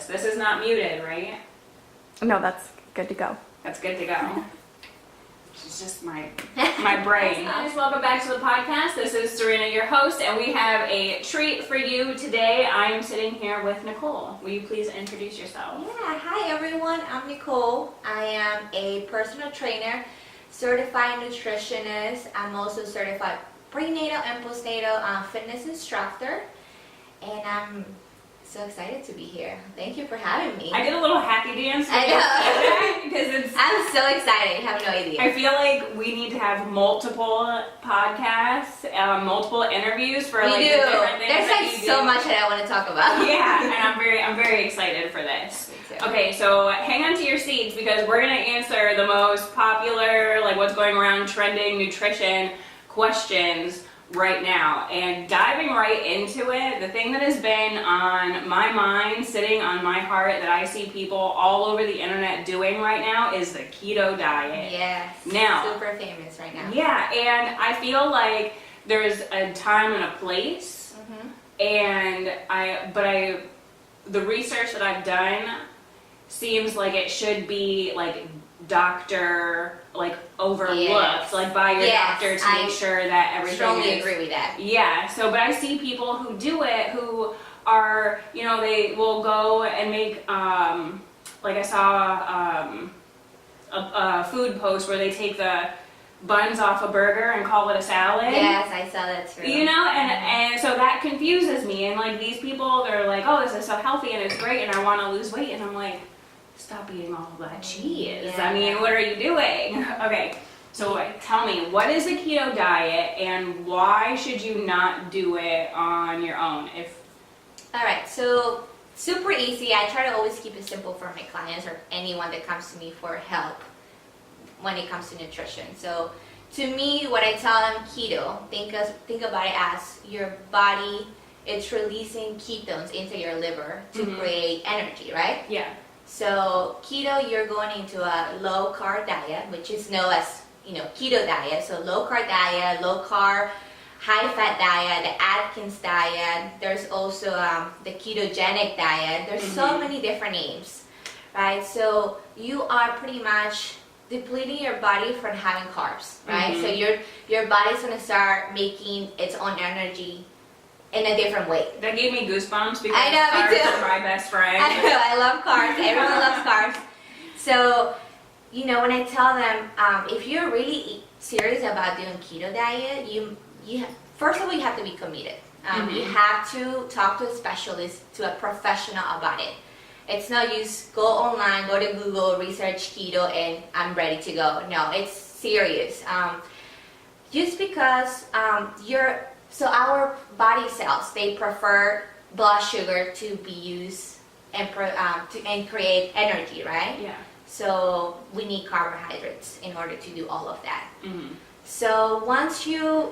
this. This is not muted, right? No, that's good to go. That's good to go. It's just my brain. Guys, welcome back to the podcast. This is Serena, your host, and we have a treat for you today. I am sitting here with Nicole. Will you please introduce yourself? Yeah, hi everyone. I'm Nicole. I am a personal trainer, certified nutritionist. I'm also certified prenatal and postnatal fitness instructor, and I'm so excited to be here. Thank you for having me. I did a little happy dance. I know. Because I'm so excited. You have no idea. I feel like we need to have multiple podcasts, multiple interviews for We like do. the different things There's that like you so do. much that I want to talk about. Yeah, and I'm very excited for this. Me too. Okay, so hang on to your seats because we're gonna answer the most popular, like what's going around trending nutrition questions right now. And diving right into it, the thing that has been on my mind, sitting on my heart, that I see people all over the internet doing right now is the keto diet. Yes. Now, super famous right now. yeah, and I feel like there's a time and a place, and the research that I've done seems like it should be like doctor overlooked, Yes. like by your Yes, doctor to I make sure that everything Strongly is, agree with that. yeah. So, but I see people who do it who are, they will go and make, like I saw a food post where they take the buns off a burger and call it a salad. Yes, I saw that too. And so that confuses me. And like these people, they're like, oh, this is so healthy and it's great and I want to lose weight. And I'm like, stop eating all of that cheese. Yeah. I mean, what are you doing? Okay, so tell me, what is a keto diet and why should you not do it on your own? Alright, so super easy. I try to always keep it simple for my clients or anyone that comes to me for help when it comes to nutrition. So to me, what I tell them, keto, think about it as your body, it's releasing ketones into your liver to create energy, right? Yeah. So keto, you're going into a low carb diet, which is known as, keto diet. So low carb diet, low carb, high fat diet, the Atkins diet. There's also the ketogenic diet. There's so many different names, right? So you are pretty much depleting your body from having carbs, right? So your body's gonna start making its own energy in a different way. That gave me goosebumps because I know, me carbs too. are my best friend. I know, I love carbs. Everyone loves carbs. So, when I tell them, if you're really serious about doing keto diet, you first of all, you have to be committed. You have to talk to a specialist, to a professional about it. It's not just go online, go to Google, research keto, and I'm ready to go. No, it's serious. Just because so our body cells, they prefer blood sugar to be used and create energy, right? Yeah. So we need carbohydrates in order to do all of that. So once you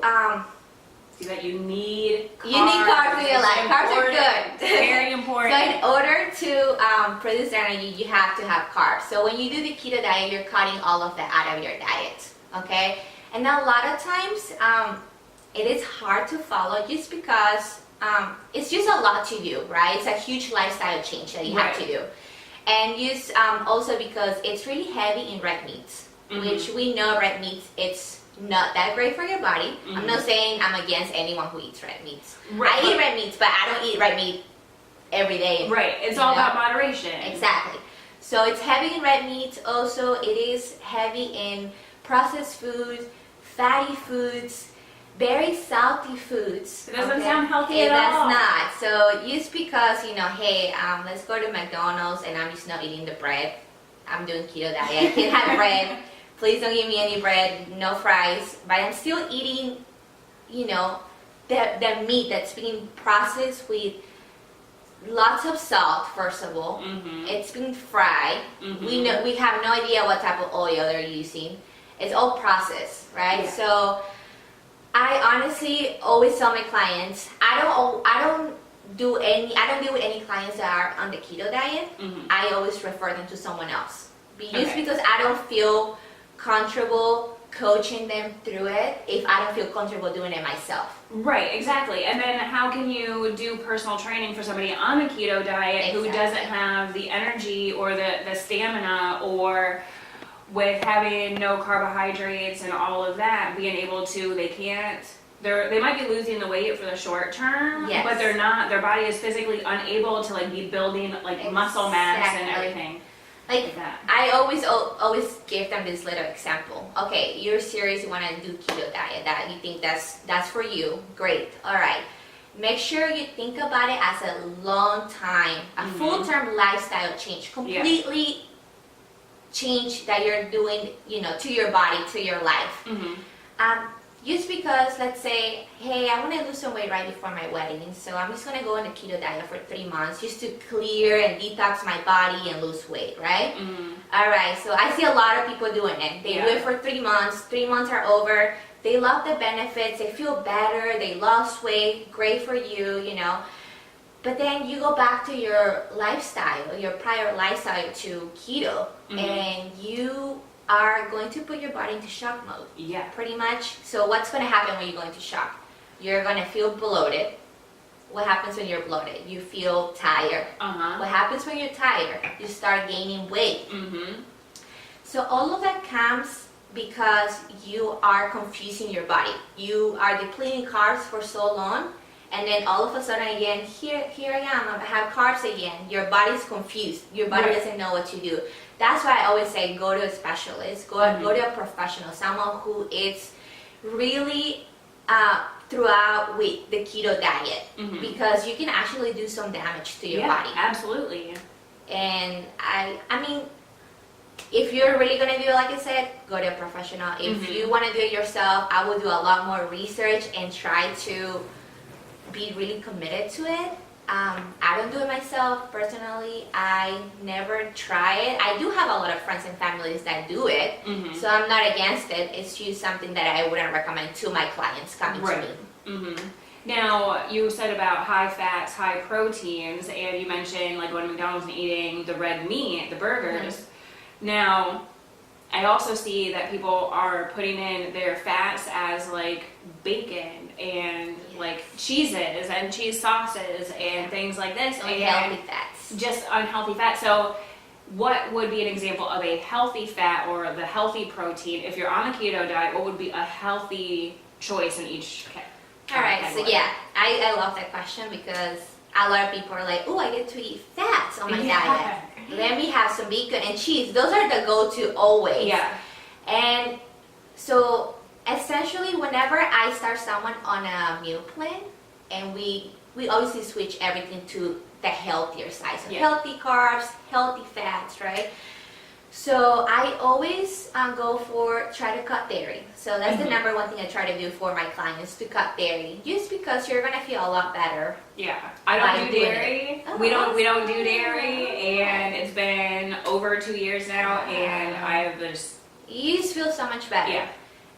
See that you need carbs. you need carbs in your It's life. Carbs are important. good. Very important. So in order to produce energy, you have to have carbs. So when you do the keto diet, you're cutting all of that out of your diet. Okay, and a lot of times it is hard to follow just because it's just a lot to do, right? It's a huge lifestyle change that you have to do. And also because it's really heavy in red meats, which we know red meats, it's not that great for your body. I'm not saying I'm against anyone who eats red meats. Right. I eat red meats, but I don't eat red meat every day. Right, it's all about moderation. Exactly. So it's heavy in red meats. Also, it is heavy in processed foods, fatty foods, very salty foods. It doesn't sound healthy at all. It does not. So just because, hey, let's go to McDonald's and I'm just not eating the bread. I'm doing keto diet. I can't have bread. Please don't give me any bread, no fries. But I'm still eating, the meat that's being processed with lots of salt, first of all. It's been fried. We have no idea what type of oil they're using. It's all processed, right? Yeah. So I honestly always tell my clients, I don't deal with any clients that are on the keto diet. I always refer them to someone else. Because I don't feel comfortable coaching them through it if I don't feel comfortable doing it myself. Right, exactly. And then how can you do personal training for somebody on a keto diet who doesn't have the energy or the stamina, or with having no carbohydrates and all of that, being able to, they might be losing the weight for the short term, Yes. but they're not, their body is physically unable to like be building like muscle mass and everything. Like that. I always give them this little example. Okay, you're serious, you want to do keto diet, that you think that's for you. Great. All right. Make sure you think about it as a long time, a full-term lifestyle change, completely change that you're doing, to your body, to your life. Just because, let's say, hey, I want to lose some weight right before my wedding, so I'm just going to go on a keto diet for 3 months just to clear and detox my body and lose weight, right? All right, so I see a lot of people doing it. They do it for 3 months. 3 months are over. They love the benefits. They feel better. They lost weight. Great for you, But then you go back to your lifestyle, your prior lifestyle to keto, and you are going to put your body into shock mode. Yeah. Pretty much. So what's going to happen when you go into shock? You're going to feel bloated. What happens when you're bloated? You feel tired. What happens when you're tired? You start gaining weight. So all of that comes because you are confusing your body. You are depleting carbs for so long, and then all of a sudden again, here I am, I have carbs again. Your body's confused. Your body doesn't know what to do. That's why I always say go to a specialist, go to a professional, someone who is really throughout with the keto diet, because you can actually do some damage to your body. Absolutely. And I mean, if you're really going to do it, like I said, go to a professional. If you want to do it yourself, I will do a lot more research and try to be really committed to it. I don't do it myself personally. I never try it. I do have a lot of friends and families that do it, so I'm not against it. It's just something that I wouldn't recommend to my clients coming to me. Now, you said about high fats, high proteins, and you mentioned like going to McDonald's and eating the red meat, the burgers. Now, I also see that people are putting in their fats as like bacon and like cheeses and cheese sauces and things like this. Unhealthy fats. Just unhealthy fat. So what would be an example of a healthy fat or the healthy protein? If you're on a keto diet, what would be a healthy choice in each Alright, so I love that question because a lot of people are like, oh, I get to eat fats on my diet. Let me have some bacon and cheese. Those are the go-to always. Yeah. And so essentially whenever I start someone on a meal plan, and we obviously switch everything to the healthier side. So healthy carbs, healthy fats, right? So I always try to cut dairy. So that's the number one thing I try to do for my clients, to cut dairy, just because you're gonna feel a lot better. Yeah, I don't do dairy. We don't do dairy, and it's been over 2 years now, and I just you just feel so much better. Yeah.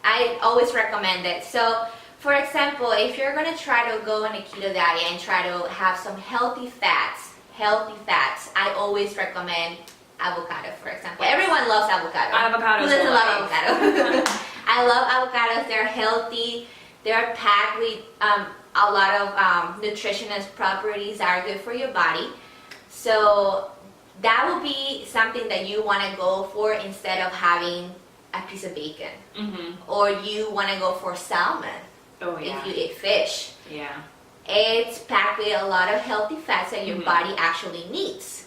I always recommend it. So, for example, if you're gonna try to go on a keto diet and try to have some healthy fats, I always recommend avocado, for example. Everyone loves avocado. Avocados. Who doesn't love avocado? I love avocados. They're healthy. They're packed with a lot of nutritionist properties that are good for your body. So that would be something that you want to go for instead of having a piece of bacon. Or you want to go for salmon if you eat fish. Yeah. It's packed with a lot of healthy fats that your body actually needs.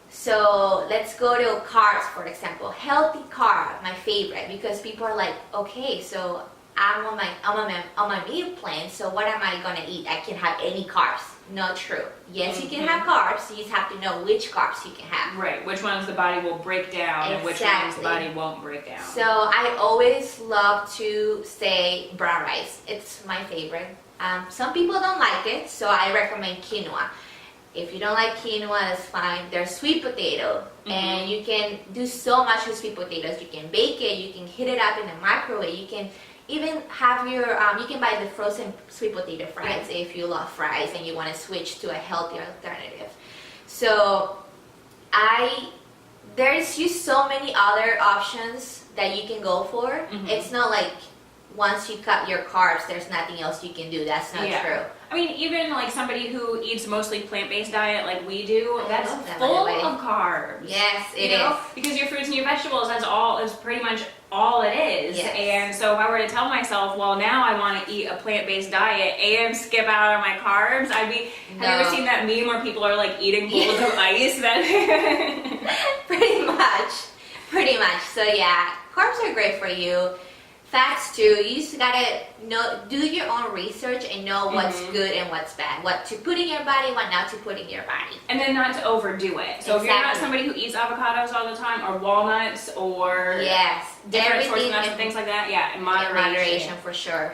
So let's go to carbs, for example. Healthy carb, my favorite, because people are like, okay, so I'm on my meal plan, so what am I gonna eat? I can have any carbs. Not true. Yes, you can have carbs. You just have to know which carbs you can have. Right, which ones the body will break down and which ones the body won't break down. So I always love to say brown rice. It's my favorite. Some people don't like it, so I recommend quinoa. If you don't like quinoa, that's fine. There's sweet potato, and you can do so much with sweet potatoes. You can bake it, you can heat it up in the microwave, you can even have your, you can buy the frozen sweet potato fries if you love fries and you want to switch to a healthier alternative. So I there's just so many other options that you can go for. Mhm. It's not like once you cut your carbs, there's nothing else you can do. That's not true. I mean, even like somebody who eats mostly plant-based diet like we do, I that's love that, full by the way. of carbs. Yes, it You know? is. Because your fruits and your vegetables, is pretty much all it is. Yes. And so if I were to tell myself, well, now I want to eat a plant-based diet and skip out on my carbs, Have you ever seen that meme where people are like eating bowls of ice? Pretty much. So yeah, carbs are great for you. Fats too. You just gotta do your own research and know what's good and what's bad. What to put in your body, what not to put in your body. And then not to overdo it. So if you're not somebody who eats avocados all the time, or walnuts, or different sorts of nuts and things like that, in moderation. For sure.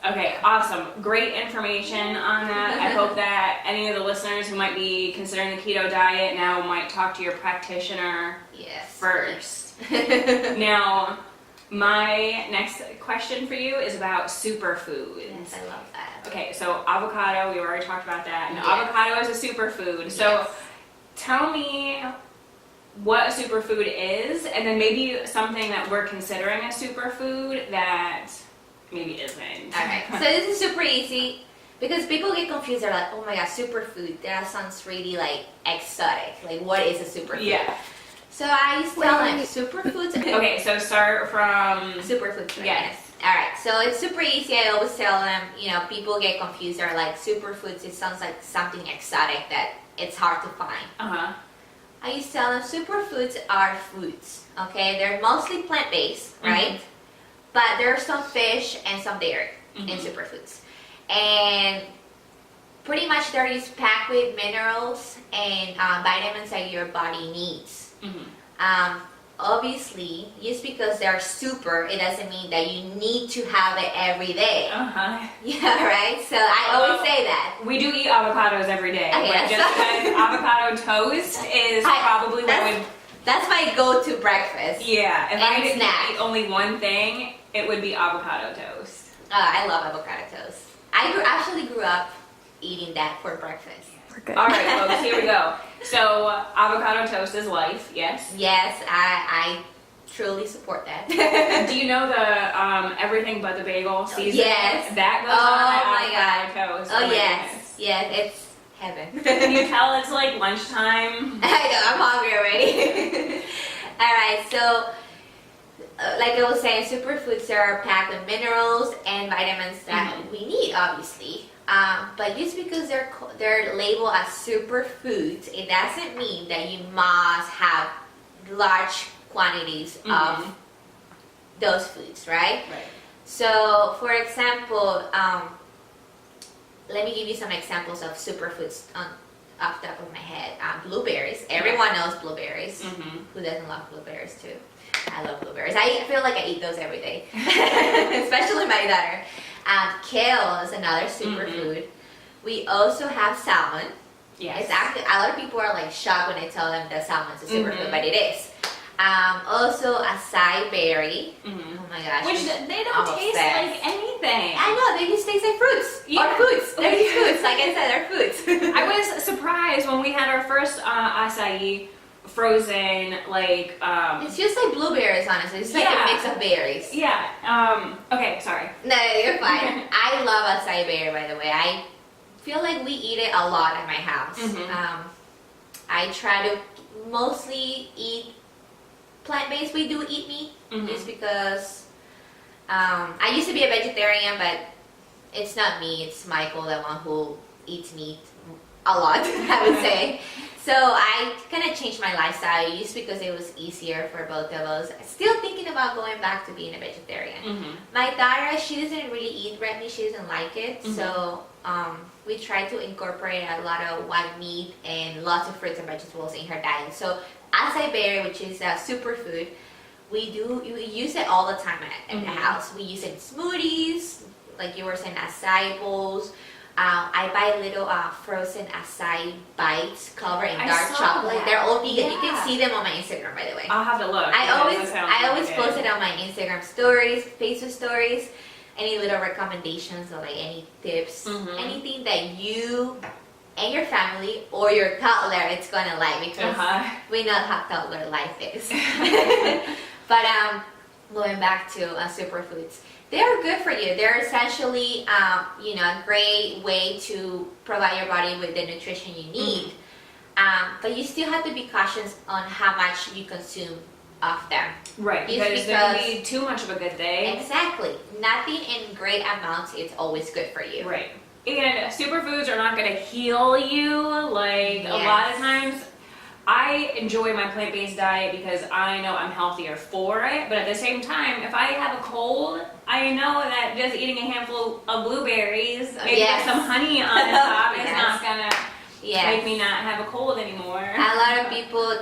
Okay, awesome. Great information on that. I hope that any of the listeners who might be considering the keto diet now might talk to your practitioner first. Now, my next question for you is about superfoods. Yes, I love that. Okay, so avocado, we already talked about that. And avocado is a superfood. So tell me what a superfood is, and then maybe something that we're considering a superfood that maybe isn't. Alright, so this is super easy because people get confused. They're like, oh my god, superfood. That sounds really like exotic. Like, what is a superfood? Yeah. So I used to tell them superfoods. Okay, so start from Superfoods. Yes. Alright, so it's super easy. I always tell them, people get confused. They're like, superfoods, it sounds like something exotic that it's hard to find. I used to tell them superfoods are foods, okay? They're mostly plant-based, right? But there's some fish and some dairy in superfoods. And pretty much they're just packed with minerals and vitamins that your body needs. Obviously, just because they're super, it doesn't mean that you need to have it every day. Yeah, right? So I always say that. We do eat avocados every day. Okay, but just because avocado toast is probably what would... That's my go-to breakfast. Yeah, if I could snack. eat only one thing, it would be avocado toast. I love avocado toast. I actually grew up eating that for breakfast. We're good. All right, folks, here we go. So, avocado toast is life, yes? Yes, I truly support that. Do you know the everything but the bagel season? Yes. That goes on avocado toast. Oh, my yes. goodness. Yes, it's heaven. Can you tell it's like lunchtime? I know, I'm hungry already. Alright, so like I was saying, superfoods are packed with minerals and vitamins that we need, obviously. But just because they're labeled as superfoods, it doesn't mean that you must have large quantities of those foods, right? Right. So, for example, let me give you some examples of superfoods off the top of my head. Blueberries. Everyone knows blueberries. Who doesn't love blueberries too? I love blueberries. I feel like I eat those every day, especially my daughter. Kale is another superfood. We also have salmon. Yes. It's actually, a lot of people are like shocked when I tell them that salmon is a superfood, but it is. Also acai berry. Oh my gosh. Which they don't taste like anything. I know, they just taste like fruits. Or foods. They're just foods. Like I said, they're foods. I was surprised when we had our first acai frozen, like it's just like blueberries, honestly. It's like a mix of berries. Okay, sorry. No, you're fine. I love acai berry, by the way. I feel like we eat it a lot at my house. I try to mostly eat plant-based. We do eat meat just because I used to be a vegetarian, but it's not me. It's Michael, the one who eats meat a lot, I would say. So I kind of changed my lifestyle just because it was easier for both of us. Still thinking about going back to being a vegetarian. My daughter, she doesn't really eat red meat. She doesn't like it. So we try to incorporate a lot of white meat and lots of fruits and vegetables in her diet. So acai berry, which is a superfood, we use it all the time at the house. We use it in smoothies, like you were saying, acai bowls. I buy little frozen acai bites covered in dark chocolate. They're all vegan. You can see them on my Instagram, by the way. I'll have to look. I always post it on my Instagram stories, Facebook stories. Any little recommendations or like any tips, anything that you and your family or your toddler it's gonna like, because we know how toddler life is. But going back to superfoods, they're good for you. They're essentially a great way to provide your body with the nutrition you need. But you still have to be cautious on how much you consume of them. Right, because there can be too much of a good thing. Exactly. Nothing in great amounts is always good for you. Right. And superfoods are not going to heal you. Like, a lot of times, I enjoy my plant-based diet because I know I'm healthier for it. But at the same time, if I have a cold, I know that just eating a handful of blueberries, maybe with some honey on the top, is not going to make me not have a cold anymore. A lot of people,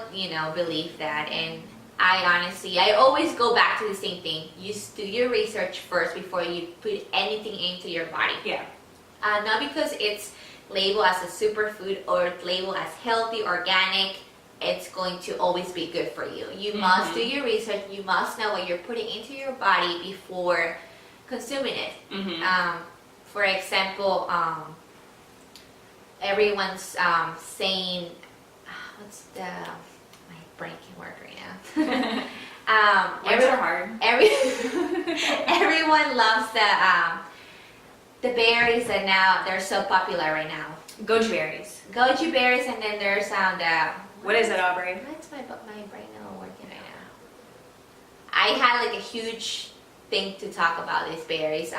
believe that. And I always go back to the same thing. You do your research first before you put anything into your body. Yeah. Not because it's labeled as a superfood or labeled as healthy, organic, it's going to always be good for you. You must do your research. You must know what you're putting into your body before consuming it. For example, everyone's saying, my brain can't work right now. Words are hard. Everyone loves the berries that now they're so popular right now. Goji berries. Goji berries, and then there's what is it, Aubrey? What's my brain not working right now? I had like a huge thing to talk about these berries.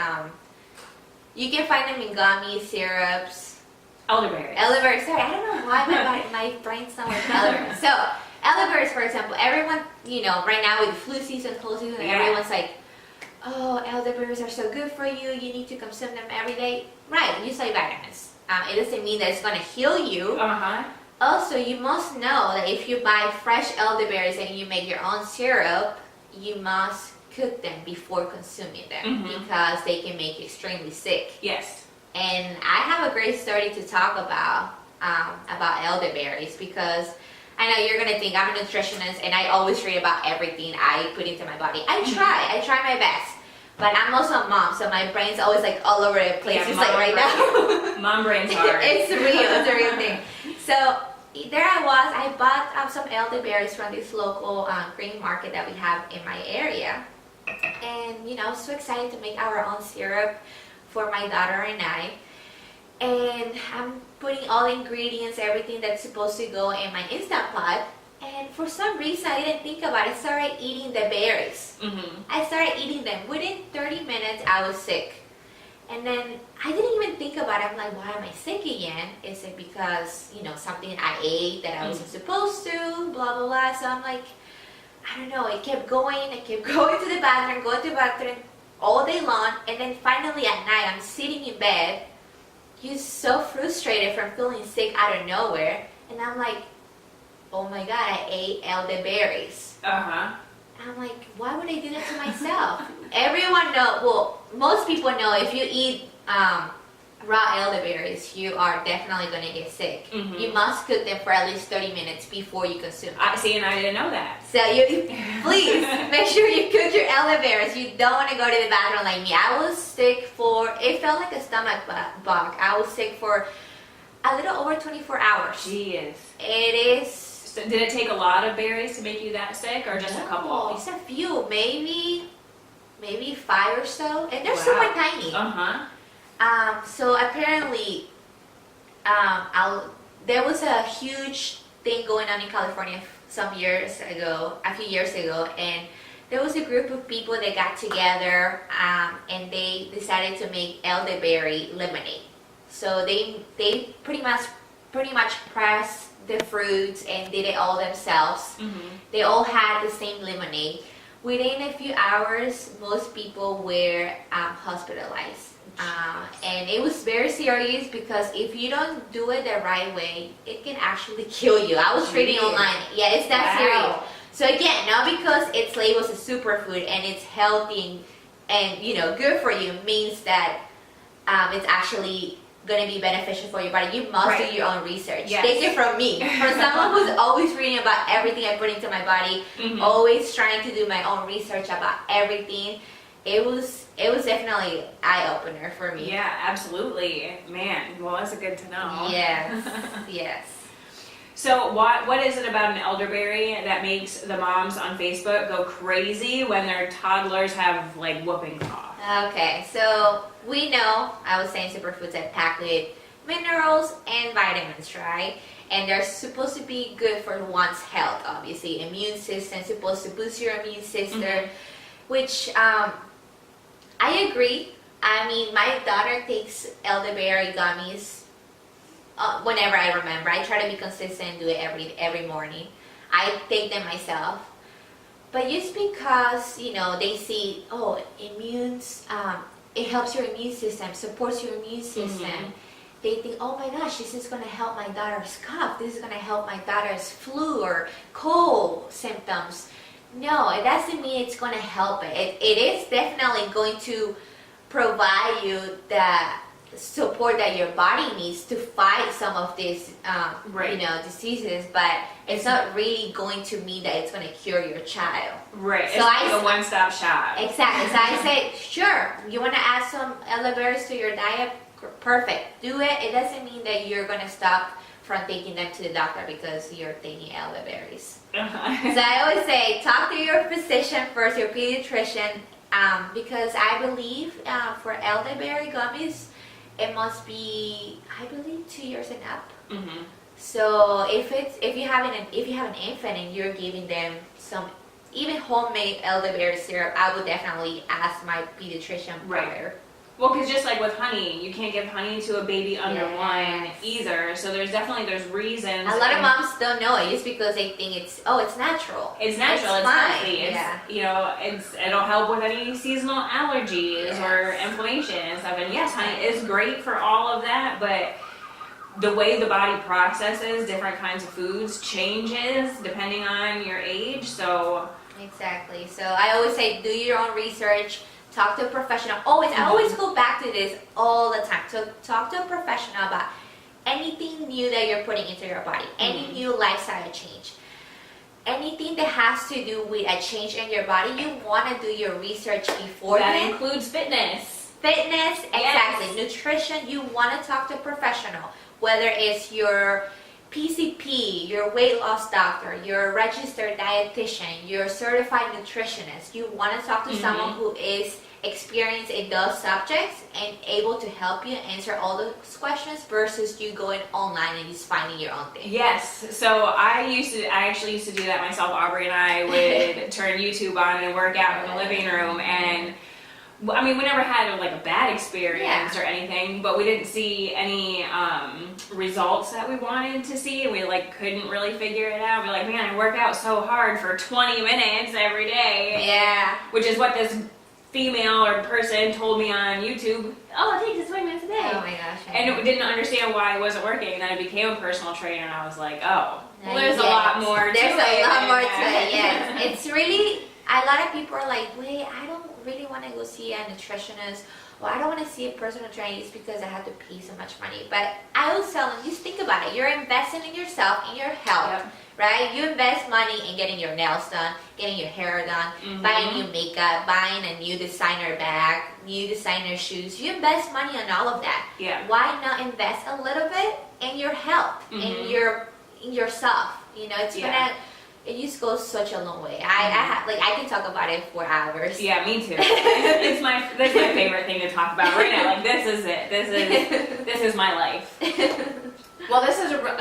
You can find them in gummies, syrups. Elderberries. Elderberries. Sorry, I don't know why my brain's not working. Elderberries. So elderberries, for example, everyone right now with flu season, cold season, everyone's like, oh, elderberries are so good for you. You need to consume them every day. Right, you say vitamins. It doesn't mean that it's going to heal you. Also, you must know that if you buy fresh elderberries and you make your own syrup, you must cook them before consuming them because they can make you extremely sick. Yes. And I have a great story to talk about elderberries, because I know you're going to think I'm a nutritionist and I always read about everything I put into my body. I try my best. But I'm also a mom, so my brain's always like all over the place, just like right now. Mom brain's hard. It's a real thing. So there I bought some elderberries from this local green market that we have in my area. And, I was so excited to make our own syrup for my daughter and I. And I'm putting all the ingredients, everything that's supposed to go in my Instant Pot. And for some reason, I didn't think about it. I started eating the berries. I started eating them. Within 30 minutes, I was sick. And then I didn't even think about it. I'm like, why am I sick again? Is it because, something I ate that I wasn't supposed to, blah, blah, blah. So I'm like, I don't know. It kept going. I kept going to the bathroom all day long. And then finally at night, I'm sitting in bed, just so frustrated from feeling sick out of nowhere. And I'm like, oh my God, I ate elderberries. I'm like, why would I do that to myself? Everyone most people know if you eat raw elderberries, you are definitely going to get sick. You must cook them for at least 30 minutes before you consume them. See, and I didn't know that. So please make sure you cook your elderberries. You don't want to go to the bathroom like me. I was sick it felt like a stomach bug. I was sick for a little over 24 hours. Jeez. It is. So did it take a lot of berries to make you that sick, or just a couple? It's a few, maybe 5 or so, and they're super tiny. So apparently, there was a huge thing going on in California a few years ago, and there was a group of people that got together, and they decided to make elderberry lemonade. So they pretty much pressed the fruits and did it all themselves. They all had the same lemonade. Within a few hours, most people were hospitalized. And it was very serious because if you don't do it the right way, it can actually kill you. I was reading online. Yeah, it's that serious. So again, not because it's labeled as a superfood and it's healthy and good for you means that it's actually going to be beneficial for your body. You must do your own research. Take it from me. From someone who's always reading about everything I put into my body, always trying to do my own research about everything. it was definitely eye opener for me. Yeah, absolutely. Man, well, that's good to know. Yes, yes. So what is it about an elderberry that makes the moms on Facebook go crazy when their toddlers have like whooping cough? Okay, so we know, I was saying superfoods are packed with minerals and vitamins, right? And they're supposed to be good for one's health, obviously. Immune system, supposed to boost your immune system, which I agree. I mean, my daughter takes elderberry gummies whenever I remember. I try to be consistent and do it every morning. I take them myself. But just because, you know, they see, oh, it helps your immune system, supports your immune system. They think, oh my gosh, this is going to help my daughter's cough. This is going to help my daughter's flu or cold symptoms. No, it doesn't mean it's going to help it. It is definitely going to provide you the support that your body needs to fight some of these, Right. you know, diseases. But it's not really going to mean that it's going to cure your child. Right. So It's like a one-stop shop. Exactly. So I say, sure, you want to add some elderberries to your diet? Perfect. Do it. It doesn't mean that you're going to stop from taking them to the doctor because you're taking elderberries. So I always say, talk to your physician first, your pediatrician, because I believe for elderberry gummies, it must be, I believe, 2 years and up. So if you have an infant and you're giving them some even homemade elderberry syrup, I would definitely ask my pediatrician prior. Well, because just like with honey, you can't give honey to a baby under Yes. 1 either. So there's reasons. A lot of moms don't know it just because they think it's natural. It's natural. It's fine. healthy. It's, Yeah. you know, it'll help with any seasonal allergies or inflammation and stuff. And yes, honey is great for all of that, but the way the body processes different kinds of foods changes depending on your age. So Exactly. So I always say, do your own research. Talk to a professional. I always go back to this all the time. So talk to a professional about anything new that you're putting into your body, any new lifestyle change, anything that has to do with a change in your body. You want to do your research before that then. includes fitness. Fitness, exactly. Yes. Nutrition, you want to talk to a professional, whether it's your PCP, your weight loss doctor, your registered dietitian, your certified nutritionist. You want to talk to someone who is experienced in those subjects and able to help you answer all those questions versus you going online and just finding your own thing. Yes. So I actually used to do that myself. Aubrey and I would turn YouTube on and work out in the living room, and I mean, we never had like a bad experience or anything, but we didn't see any results that we wanted to see. We like couldn't really figure it out. We're like, man, I work out so hard for 20 minutes every day. Yeah. Which is what this female or person told me on YouTube. Oh, it takes us 20 minutes a day. Oh my gosh. And didn't understand why it wasn't working. And then I became a personal trainer, and I was like, oh, well, Now there's you a get lot it. more to it. There's a lot more to than it, that. yes. It's really, a lot of people are like, wait, I don't really want to go see a nutritionist, or I don't want to see a personal trainer just because I have to pay so much money. But I always tell them, just think about it. You're investing in yourself, in your health, right? You invest money in getting your nails done, getting your hair done, buying new makeup, buying a new designer bag, new designer shoes. You invest money on all of that. Yeah. Why not invest a little bit in your health, in yourself? You know, it's gonna. It just goes such a long way. I can talk about it for hours. Yeah, me too. That's my favorite thing to talk about right now. Like, this is it. This is my life. Well,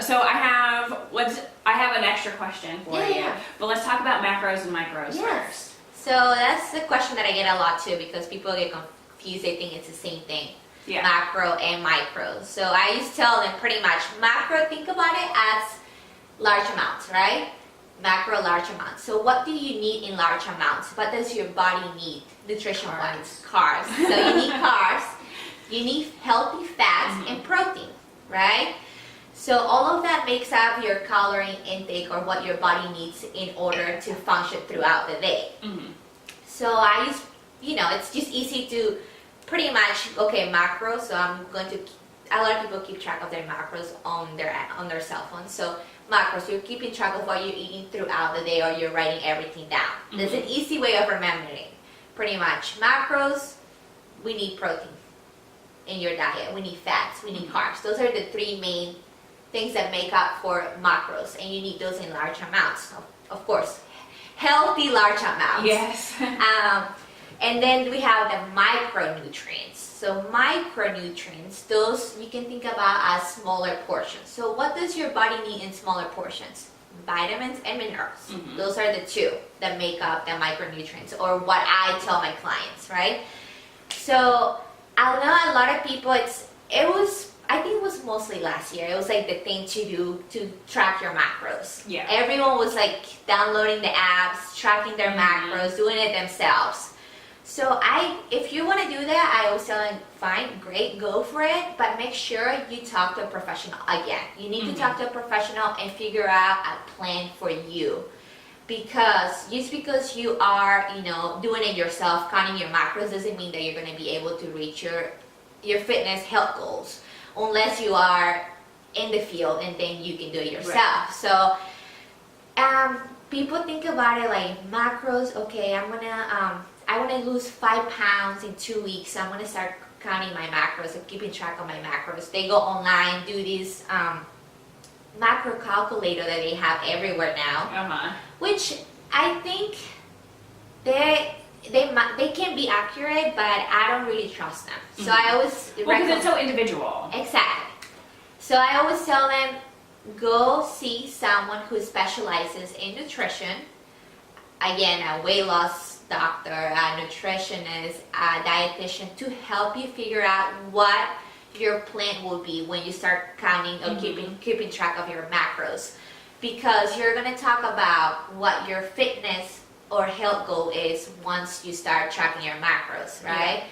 so I have an extra question for you. Yeah. But let's talk about macros and micros first. So that's the question that I get a lot too, because people get confused. They think it's the same thing. Yeah. Macro and micro. So I used to tell them pretty much, macro, think about it as large amounts, right? Macro, large amounts. So what do you need in large amounts? What does your body need nutrition-wise? Carbs. So you need carbs, you need healthy fats and protein, right? So all of that makes up your calorie intake, or what your body needs in order to function throughout the day. So I use, it's just easy to pretty much, macro. So I'm going to, a lot of people keep track of their macros on their cell phone. So macros, you're keeping track of what you're eating throughout the day, or you're writing everything down. There's an easy way of remembering. pretty much. Macros, we need protein in your diet. We need fats, we need carbs. Those are the three main things that make up for macros, and you need those in large amounts, of course. Healthy large amounts. Yes. And then we have the micronutrients. So micronutrients, those you can think about as smaller portions. So what does your body need in smaller portions? Vitamins and minerals. Those are the two that make up the micronutrients, or what I tell my clients, right? So I know a lot of people, I think it was mostly last year, it was like the thing to do to track your macros. Yeah. Everyone was like downloading the apps, tracking their macros, doing it themselves. So if you want to do that, I always tell them, fine, great, go for it, but make sure you talk to a professional again. You need to talk to a professional and figure out a plan for you. Because just because you are, doing it yourself, counting your macros, doesn't mean that you're going to be able to reach your fitness health goals, unless you are in the field and then you can do it yourself. Right. So people think about it like macros. Okay, I want to lose 5 pounds in 2 weeks, so I'm going to start counting my macros and keeping track of my macros. They go online, do this macro calculator that they have everywhere now, which I think they can be accurate, but I don't really trust them. So I always because it's so individual. Exactly. So I always tell them, go see someone who specializes in nutrition. Again, a weight loss doctor, a nutritionist, a dietitian, to help you figure out what your plan will be when you start counting or keeping track of your macros, because you're going to talk about what your fitness or health goal is once you start tracking your macros, right? Yeah.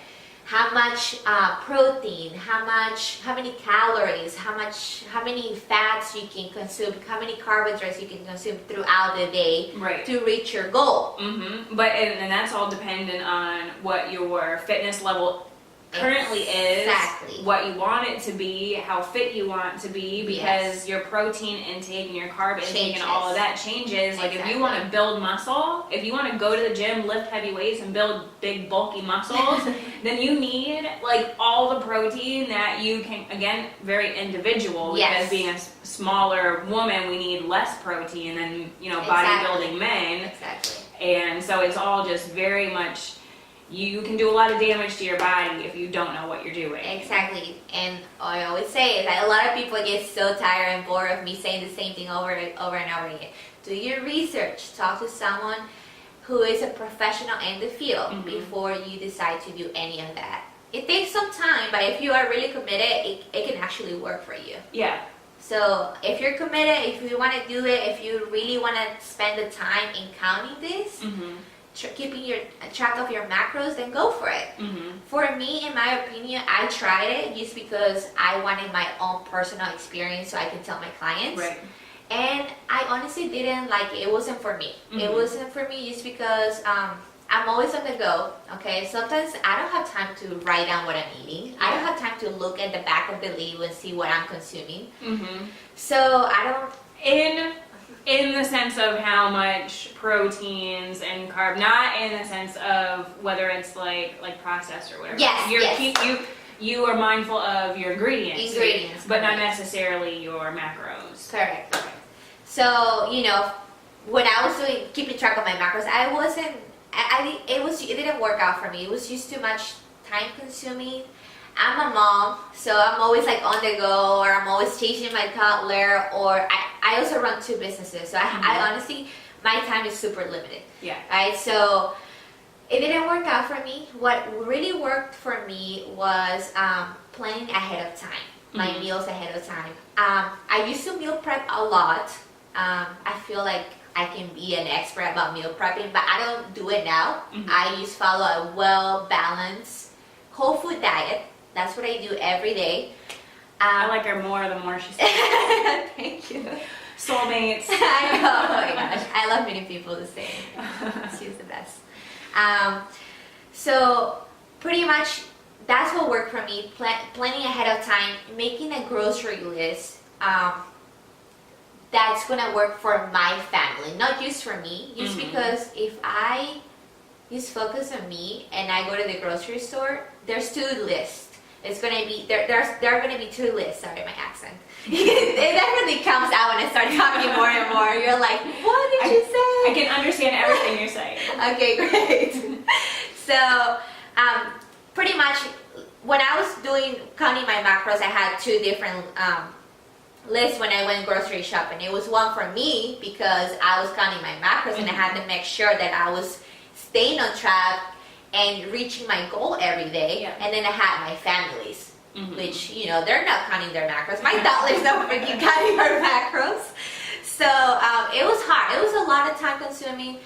How much protein, how many calories, how many fats you can consume, how many carbohydrates you can consume throughout the day to reach your goal. But and that's all dependent on what your fitness level currently is, what you want it to be, how fit you want to be, because your protein intake and your carb intake and all of that changes. Like if you want to build muscle, if you want to go to the gym, lift heavy weights and build big bulky muscles, then you need like all the protein that you can, again, very individual, because being a smaller woman, we need less protein than, bodybuilding men. And so it's all just very much, you can do a lot of damage to your body if you don't know what you're doing. Exactly. And I always say is that a lot of people get so tired and bored of me saying the same thing over and over again. Do your research. Talk to someone who is a professional in the field before you decide to do any of that. It takes some time, but if you are really committed, it can actually work for you. Yeah. So if you're committed, if you want to do it, if you really want to spend the time in counting this, keeping your track of your macros, then go for it. For me, in my opinion, I tried it just because I wanted my own personal experience so I can tell my clients. Right. And I honestly didn't like it. It wasn't for me. It wasn't for me just because I'm always on the go. Okay, sometimes I don't have time to write down what I'm eating. I don't have time to look at the back of the label and see what I'm consuming. So I don't. In the sense of how much proteins and carb, not in the sense of whether it's like processed or whatever. You are mindful of your ingredients, but not necessarily your macros. Correct. So when I was keeping track of my macros, it didn't work out for me. It was just too much time consuming. I'm a mom, so I'm always like on the go, or I'm always chasing my toddler, or I also run 2 businesses, so I honestly, my time is super limited. Yeah. Right, so it didn't work out for me. What really worked for me was planning ahead of time, my meals ahead of time. I used to meal prep a lot. I feel like I can be an expert about meal prepping, but I don't do it now. I just follow a well-balanced whole food diet. That's what I do every day. I like her more the more she says. Thank you. Soulmates. I know. Oh my gosh. I love meeting people the same. She's the best. So pretty much that's what worked for me. Planning ahead of time, making a grocery list. That's gonna work for my family, not just for me. Just because if I just focus on me, and I go to the grocery store, there's 2 lists. It's gonna be there are gonna be 2 lists. Sorry, my accent. It definitely comes out when I start talking more and more. You're like, what did you say? I can understand everything you're saying. Okay, great. So, pretty much, when I was counting my macros, I had 2 different lists when I went grocery shopping. It was one for me because I was counting my macros, and I had to make sure that I was staying on track and reaching my goal every day. Yeah. And then I had my families, which, they're not counting their macros. My toddler's not freaking counting her macros. So it was hard. It was a lot of time consuming.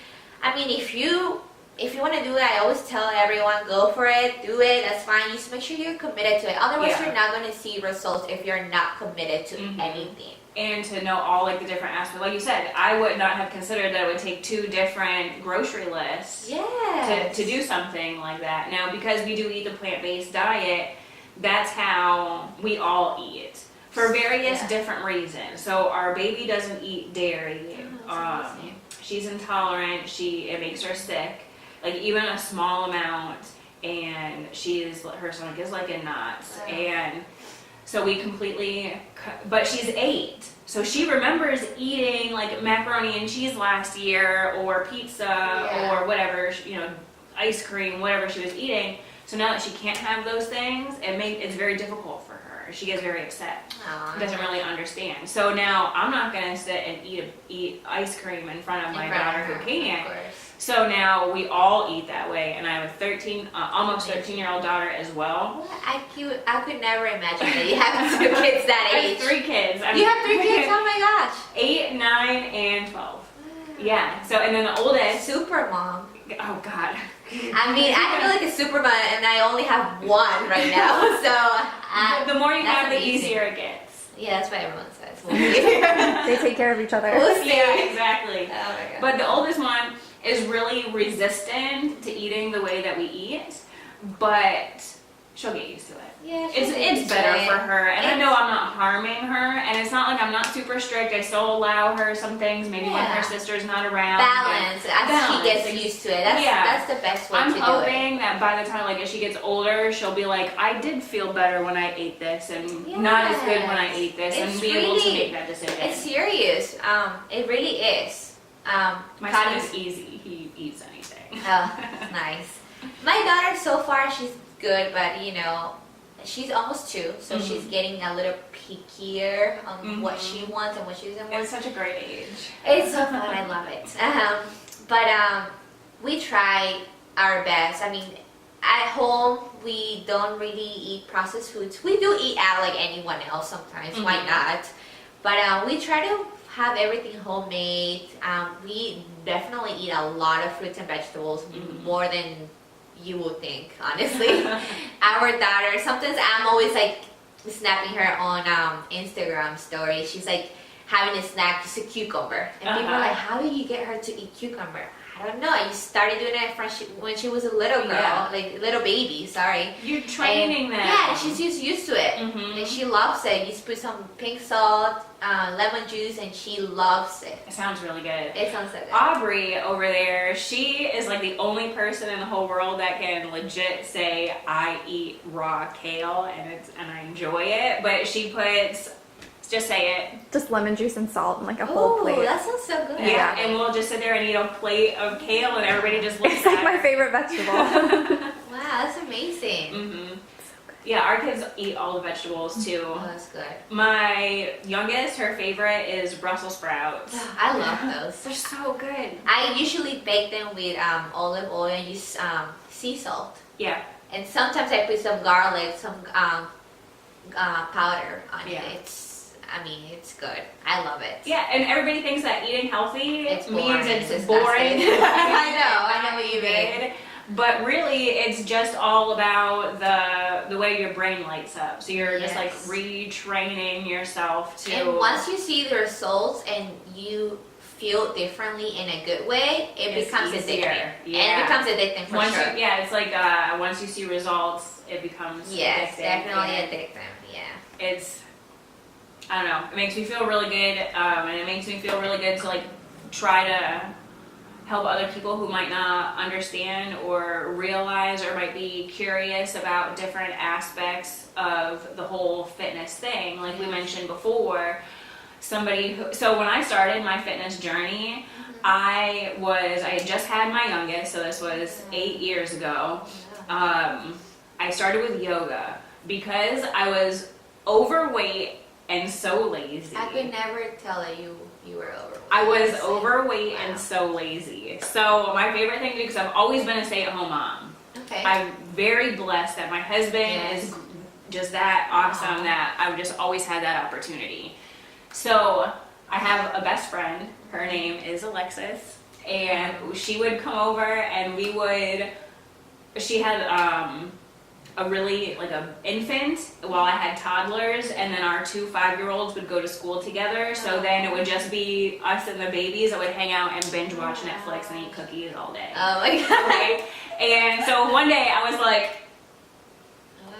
I mean, if you want to do it, I always tell everyone, go for it, do it, that's fine. Just make sure you're committed to it. Otherwise, you're not going to see results if you're not committed to anything. And to know all like the different aspects. Like you said, I would not have considered that it would take 2 different grocery lists to do something like that. Now, because we do eat the plant-based diet, that's how we all eat for various different reasons. So our baby doesn't eat dairy. She's intolerant. It makes her sick. Like even a small amount, and her stomach is like in knots. And so we but she's 8, so she remembers eating like macaroni and cheese last year, or pizza, or whatever, ice cream, whatever she was eating. So now that she can't have those things, it's very difficult for her. She gets very upset. Doesn't really understand. So now I'm not gonna sit and eat ice cream in front of my daughter who can't. So now we all eat that way, and I have a almost 13-year-old daughter as well. I could never imagine that you have 2 kids that age. I have 3 kids. You have 3 kids? Oh my gosh. 8, 9, and 12. Yeah. So, and then the oldest. Super mom. Oh God. I mean, I feel like a super mom, and I only have 1 right now. So the more you have, the amazing. easier it gets. Yeah, that's what everyone says. They take care of each other. Yeah, exactly. Oh my God. But the oldest one is really resistant to eating the way that we eat, but she'll get used to it. Yeah, it's better for her, and I know I'm not harming her, and it's not like I'm not super strict. I still allow her some things, maybe when her sister's not around. Balance, as she gets used to it. That's the best way to do it. I'm hoping that by the time as she gets older, she'll be like, I did feel better when I ate this, and not as good when I ate this, and be able to make that decision. It's serious. It really is. My son is easy. He eats anything. Oh, nice. My daughter, so far, she's good, but she's almost 2, so she's getting a little pickier on what she wants and what she doesn't want. It's such a great age. It's so fun. I love it. But we try our best. I mean, at home, we don't really eat processed foods. We do eat out like anyone else sometimes. Why not? But we try to have everything homemade. We definitely eat a lot of fruits and vegetables, more than you would think, honestly. Our daughter, sometimes I'm always like snapping her on Instagram story. She's like having a snack, just a cucumber. And people are like, how did you get her to eat cucumber? I don't know. I just started doing it when she was a little girl, like little baby, sorry. You're training them. Yeah, she's just used to it. And she loves it. You just put some pink salt, lemon juice, and she loves it. It sounds really good. It sounds so good. Aubrey over there, she is like the only person in the whole world that can legit say, I eat raw kale and I enjoy it. But she puts, just say it. Just lemon juice and salt and like a whole plate. That sounds so good. Yeah, and we'll just sit there and eat a plate of kale, and everybody just looks It's like my favorite vegetable. Wow, that's amazing. Yeah, our kids eat all the vegetables too. Oh, that's good. My youngest, her favorite is Brussels sprouts. I love those. They're so good. I usually bake them with olive oil and use sea salt. Yeah. And sometimes I put some garlic, some powder on it. It's good. I love it. Yeah, and everybody thinks that eating healthy means it's disgusting. boring. I know what you mean. But really, it's just all about the way your brain lights up. So you're just like retraining yourself to. And once you see the results and you feel differently in a good way, it becomes addicting. Yeah. And it becomes addicting for sure. It's like once you see results, it becomes yes, addicting. definitely addicting. Yeah. It's, I don't know, it makes me feel really good, and it makes me feel really good to like try to help other people who might not understand or realize or might be curious about different aspects of the whole fitness thing. Like we mentioned before, so when I started my fitness journey, I had just had my youngest, so this was 8 years ago. I started with yoga because I was overweight and so lazy. I could never tell that you were overweight. I was overweight and so lazy. So my favorite thing to do, because I've always been a stay-at-home mom. Okay. I'm very blessed that my husband is just that awesome that I've just always had that opportunity. So I have a best friend. Her name is Alexis, and she would come over and she had a really like a infant while I had toddlers, and then our 2 5-year-olds would go to school together. So then it would just be us and the babies that would hang out and binge watch Netflix and eat cookies all day. Oh my god. Right? And so one day I was like,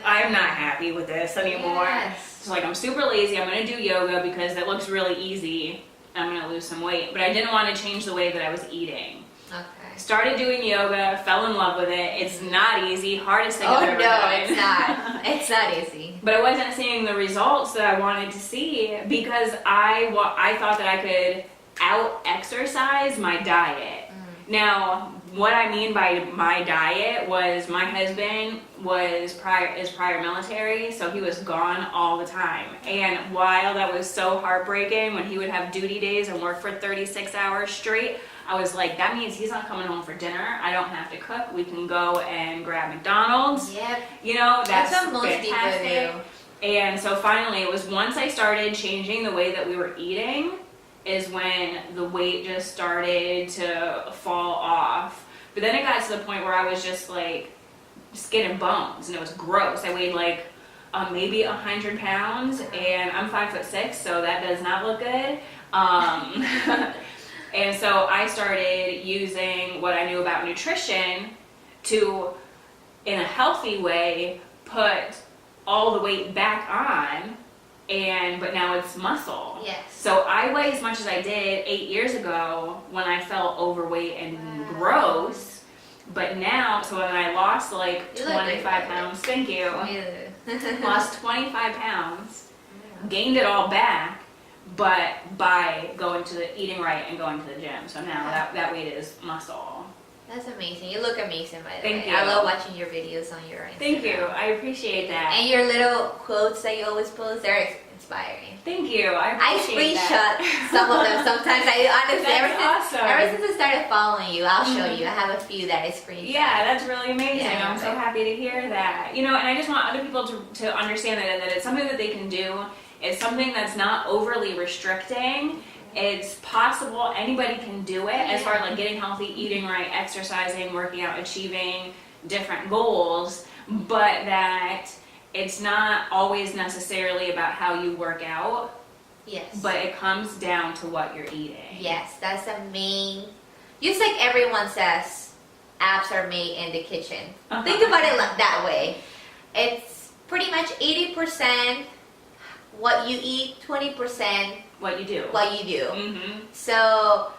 I'm not happy with this anymore. Yes. So like, I'm super lazy. I'm gonna do yoga because it looks really easy. I'm gonna lose some weight, but I didn't want to change the way that I was eating. Okay. Started doing yoga, fell in love with it. It's not easy, hardest thing I've ever done. It's not. It's not easy. But I wasn't seeing the results that I wanted to see because I thought that I could out-exercise my diet. Now, what I mean by my diet was my husband is prior military, so he was gone all the time. And while that was so heartbreaking when he would have duty days and work for 36 hours straight, I was like, that means he's not coming home for dinner. I don't have to cook. We can go and grab McDonald's. Yep. You know, that's what most fantastic. people do. And so finally, it was once I started changing the way that we were eating is when the weight just started to fall off. But then it got to the point where I was just like skin and bones, and it was gross. I weighed like maybe 100 pounds, and I'm 5'6", so that does not look good. And so I started using what I knew about nutrition to, in a healthy way, put all the weight back on, but now it's muscle. Yes. So I weigh as much as I did 8 years ago when I felt overweight and gross. But now, so when I lost like 25 pounds, thank you, lost 25 pounds, gained it all back, but by going to the eating right and going to the gym. So now that weight is muscle. That's amazing. You look amazing, by the Thank way. you. I love watching your videos on your Instagram. Thank you. I appreciate that. And your little quotes that you always post, they're inspiring. Thank you. I I appreciate screenshot some of them sometimes. I honestly, That's awesome. ever since I started following you, I'll show you. I have a few that I screenshot. Yeah, that's really amazing. Yeah, I'm so happy to hear that. You know, and I just want other people to understand that it's something that they can do. It's something that's not overly restricting. It's possible. Anybody can do it as far as like getting healthy, eating right, exercising, working out, achieving different goals, but that it's not always necessarily about how you work out. Yes. But it comes down to what you're eating. Yes, that's the main. Just like everyone says, apps are made in the kitchen. Think about it that way. It's pretty much 80% what you eat, 20% what you do. what you do. Mm-hmm. So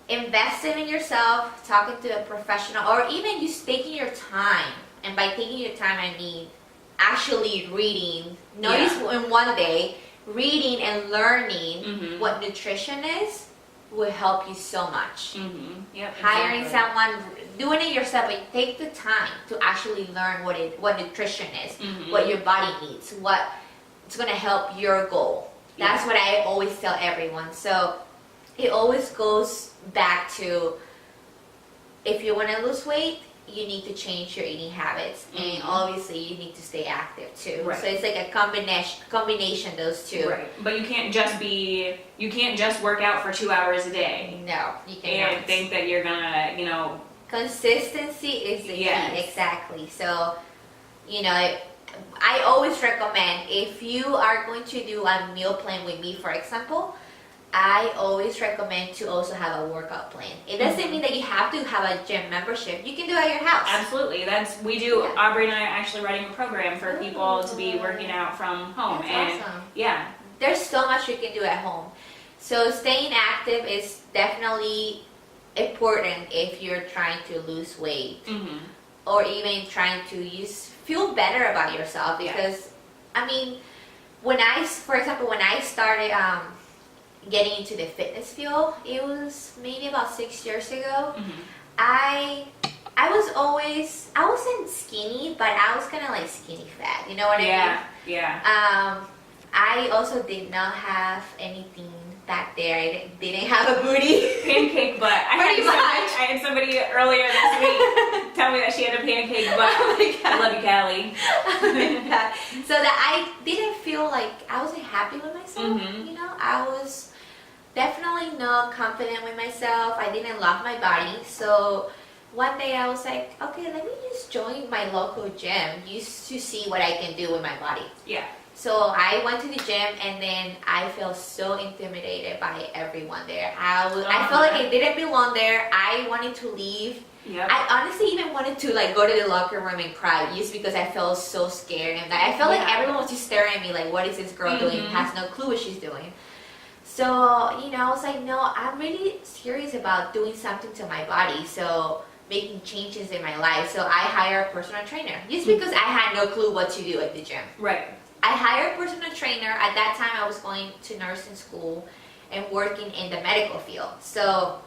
investing in yourself, talking to a professional, or even just taking your time. And by taking your time, I mean actually reading. Notice in one day, reading and learning what nutrition is will help you so much. Yep, Hiring exactly. someone, doing it yourself, but take the time to actually learn what nutrition is, what your body needs, what it's going to help your goal. That's what I always tell everyone. So it always goes back to, if you want to lose weight, you need to change your eating habits, and obviously you need to stay active too. Right. So it's like a combination those two. Right, but you can't just work out for 2 hours a day No, you cannot. and think that you're gonna, you know. Consistency is the Yes. key. Exactly. So, you know, I always recommend, if you are going to do a meal plan with me, for example, I always recommend to also have a workout plan. It doesn't mean that you have to have a gym membership. You can do it at your house. Absolutely, we do. Yeah. Aubrey and I are actually running a program for people to be working out from home. That's And awesome. yeah, There's so much you can do at home. So staying active is definitely important if you're trying to lose weight Mm-hmm. or even trying to feel better about yourself. Because I mean, for example, when I started getting into the fitness field, it was maybe about 6 years ago. Mm-hmm. I wasn't skinny, but I was kind of like skinny fat. You know what I mean? Yeah. I also did not have anything back there. I didn't have a booty. Pancake butt. I had somebody earlier this week tell me that she had a pancake butt. Oh my God. I love you, Callie. So that I didn't feel like I wasn't happy with myself. Mhm. You know, I was definitely not confident with myself. I didn't love my body. So one day I was like, okay, let me just join my local gym just to see what I can do with my body. Yeah. So I went to the gym, and then I felt so intimidated by everyone there. I felt like I didn't belong there. I wanted to leave. Yep. I honestly even wanted to like go to the locker room and cry just because I felt so scared, and I felt like everyone was just staring at me like, what is this girl doing? Has no clue what she's doing. So, you know, I was like, no, I'm really serious about doing something to my body. So making changes in my life. So I hired a personal trainer just because I had no clue what to do at the gym. Right. I hired a personal trainer. At that time, I was going to nursing school and working in the medical field. So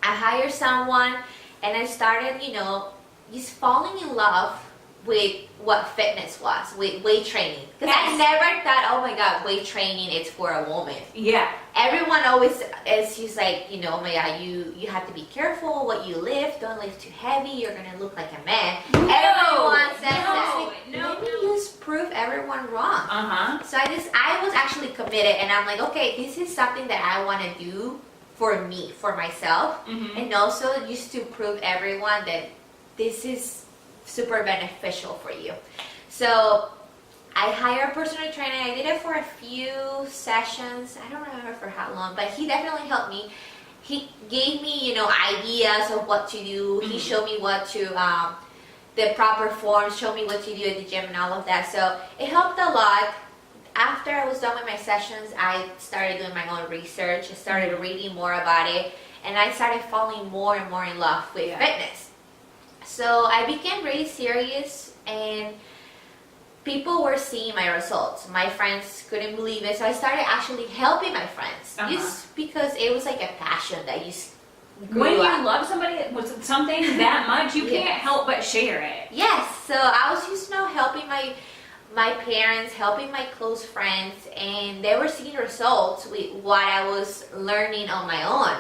I hired someone, and I started, you know, just falling in love with what fitness was, with weight training. Because I never thought, oh my God, weight training is for a woman. Yeah. Everyone always is just like, you know, oh my God, you have to be careful what you lift. Don't lift too heavy. You're going to look like a man. Everyone says that. Let me just prove everyone wrong. Uh-huh. So I was actually committed, and I'm like, okay, this is something that I want to do for me, for myself, and also just to prove everyone that this is super beneficial for you. So I hired a personal trainer. I did it for a few sessions. I don't remember for how long, but he definitely helped me. He gave me, you know, ideas of what to do. He showed me what to, the proper forms, showed me what to do at the gym and all of that. So it helped a lot. After I was done with my sessions, I started doing my own research. I started reading more about it, and I started falling more and more in love with fitness. So I became really serious, and people were seeing my results. My friends couldn't believe it, so I started actually helping my friends just because it was like a passion that just grew When up. you love somebody with something that much, you can't help but share it. Yes, so I was just, you know, helping my parents, helping my close friends, and they were seeing results with what I was learning on my own.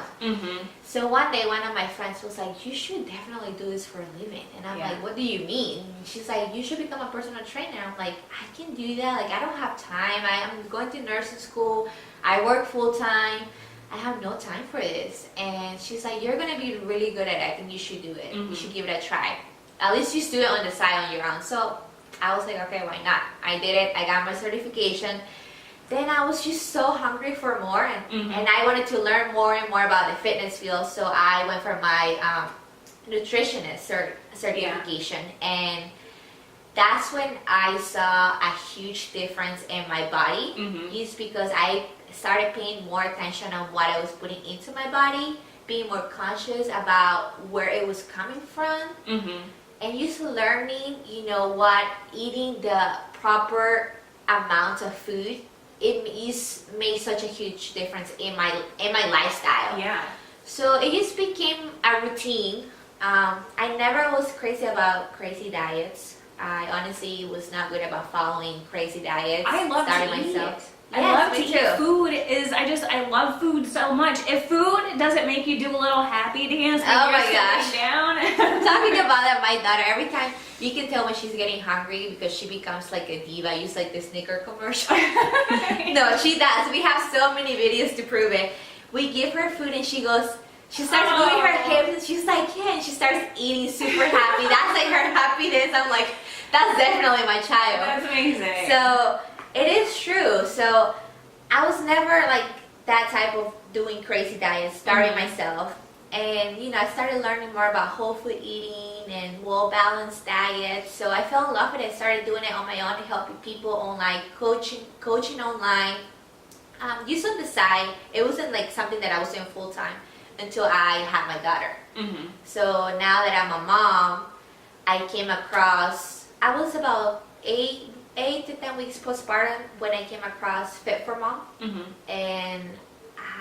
So one day, one of my friends was like, you should definitely do this for a living. And I'm like, what do you mean? And she's like, you should become a personal trainer. I'm like, I can do that. Like, I don't have time. I'm going to nursing school. I work full time. I have no time for this. And she's like, you're going to be really good at it. I think you should do it. You should give it a try. At least just do it on the side on your own. So I was like, okay, why not? I did it. I got my certification. Then I was just so hungry for more, and I wanted to learn more and more about the fitness field. So I went for my nutritionist certification, and that's when I saw a huge difference in my body. Just because I started paying more attention on what I was putting into my body, being more conscious about where it was coming from. And just learning, you know, what eating the proper amount of food, it just made such a huge difference in my lifestyle. Yeah. So it just became a routine. I never was crazy about crazy diets. I honestly was not good about following crazy diets. I love to eat. I love to eat. Food is, I love food so much. If food doesn't make you do a little happy dance when you're sitting down. Talking about that, my daughter, every time, you can tell when she's getting hungry because she becomes like a diva. I use like the Snicker commercial. No, she does. We have so many videos to prove it. We give her food and she starts moving her hips and she's like, yeah, and she starts eating super happy. That's like her happiness. I'm like, that's definitely my child. That's amazing. So it is true. So I was never like that type of doing crazy diets, starting myself. And, you know, I started learning more about whole food eating and well-balanced diets. So I fell in love with it. I started doing it on my own, helping people online, coaching online. Just on the side, it wasn't like something that I was doing full-time. until I had my daughter. Mm-hmm. So now that I'm a mom, I came across, I was about 8 to 10 weeks postpartum when I came across Fit for Mom. Mm-hmm. And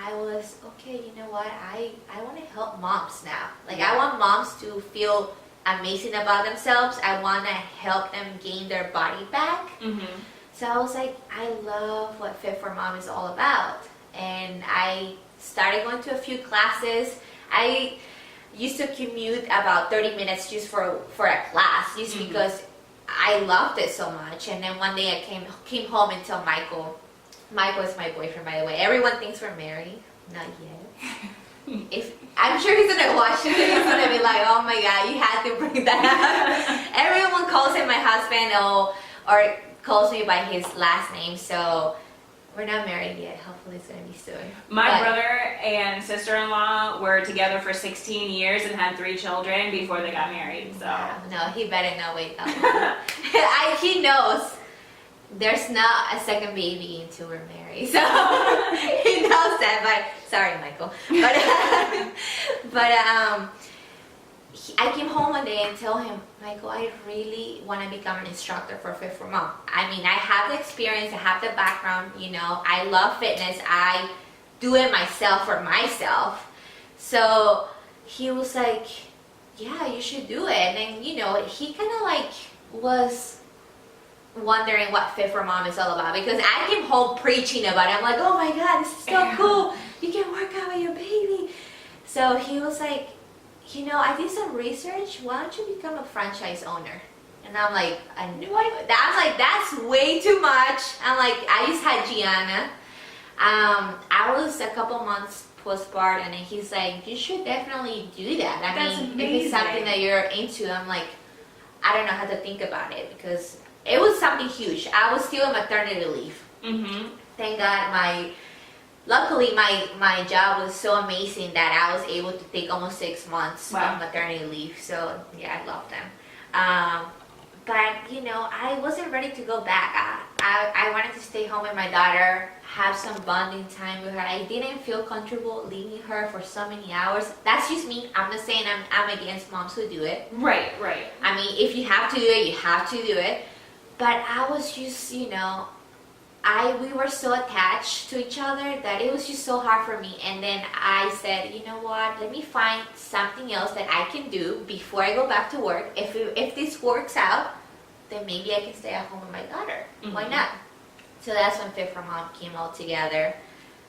I was, okay, you know what, I want to help moms now. Like, I want moms to feel amazing about themselves. I want to help them gain their body back. Mm-hmm. So I was like, I love what Fit for Mom is all about. And I started going to a few classes. I used to commute about 30 minutes just for a class, just because I loved it so much. And then one day I came home and told Michael is my boyfriend, by the way. Everyone thinks we're married. Not yet. If I'm sure he's gonna watch it, he's gonna be like, oh my god, you had to bring that up. Everyone calls him my husband or calls me by his last name, so we're not married yet. Hopefully it's gonna be soon. My brother and sister-in-law were together for 16 years and had 3 children before they got married. So no, he better not wait that long. He knows there's not a second baby until we're married, so he knows that. But sorry, Michael. But I came home one day and told him, Michael, I really want to become an instructor for Fit for Mom. I mean, I have the experience, I have the background, you know, I love fitness, I do it myself for myself. So he was like, yeah, you should do it. And then, you know, he kind of like was wondering what Fit for Mom is all about, because I came home preaching about it. I'm like, oh my God, this is so cool. You can work out with your baby. So he was like, you know, I did some research. Why don't you become a franchise owner? And I'm like, that's way too much. I'm like, I just had Gianna. I was a couple months postpartum, and he's like, you should definitely do that. That's if it's amazing. something that you're into, I'm like, I don't know how to think about it, because it was something huge. I was still on maternity leave. mm-hmm. Thank God luckily my job was so amazing that I was able to take almost 6 months Wow. of maternity leave. So yeah, I love them. But you know, I wasn't ready to go back. I wanted to stay home with my daughter, have some bonding time with her. I didn't feel comfortable leaving her for so many hours. That's just me. I'm not saying I'm against moms who do it. Right. I mean, if you have to do it, you have to do it. But I was just, you know, we were so attached to each other that it was just so hard for me. And then I said, you know what, let me find something else that I can do before I go back to work. If this works out, then maybe I can stay at home with my daughter. Mm-hmm. Why not? So that's when Fit for Mom came all together.